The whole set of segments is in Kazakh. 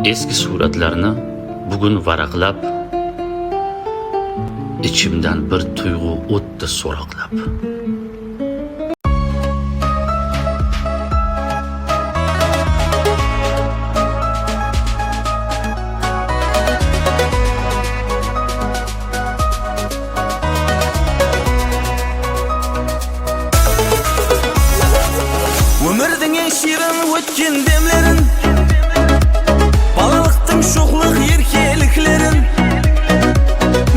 Eski suratlarni bugun varaqlab, ichimdan bir tuyg'u o'tdi so'roqlab. Ömürдің en şirin ötken demlerin, balalıktın şokluk erkeliklerin,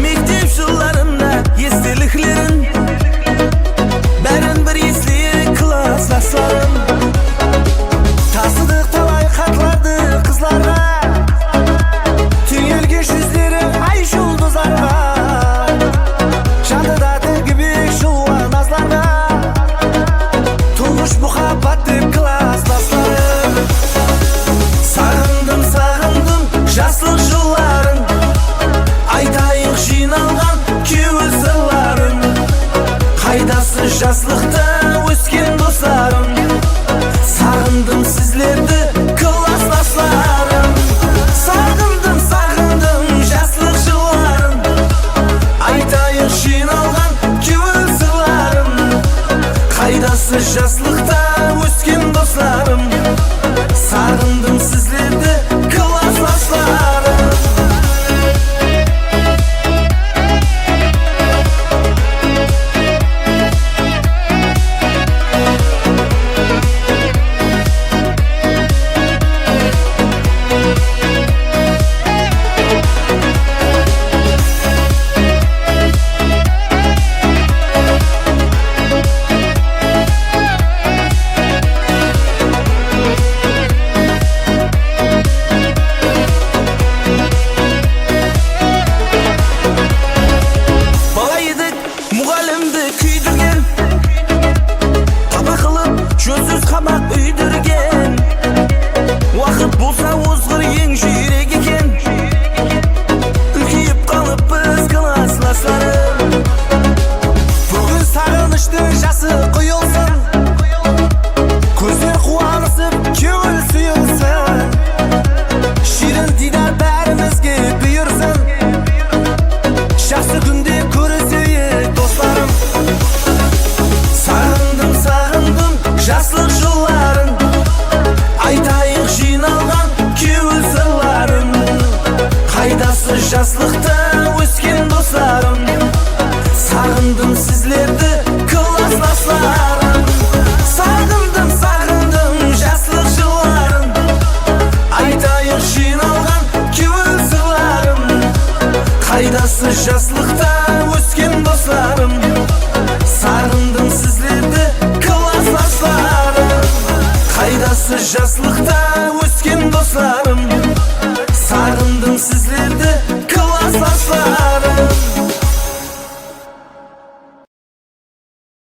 mektep yıllarında estiliklerin, bärin bir esli klaslaslarım. Tasıdık talay katlardı kızlarga, tüyelgeç yüzleri ay жұлдызlarga, şadıdadı gibi şulva nazlarga, tulmuş muhabbatı klaslaslarım. Sağındım жаслық жылларын, айтайық жиналған күйеу сырларын. Қайдасы жаслықта өскен достарым, сағындым сіздерді классластарым. Сағындым жаслық жылларын, айтайық жиналған күйеу сырларын. Қайдасы жаслықта өскен достарым, сағындым сіздерді жаслықта өскен достарым, сағындым сіздерді классластарым. Сағындым жаслық жылларын, айтайық жиналған күйеу сырларым. Қайдасы жаслықта өскен достарым, сағындым сіздерді классластарым. Қайдасы жаслықта өскен достарым, сағындым сіздерді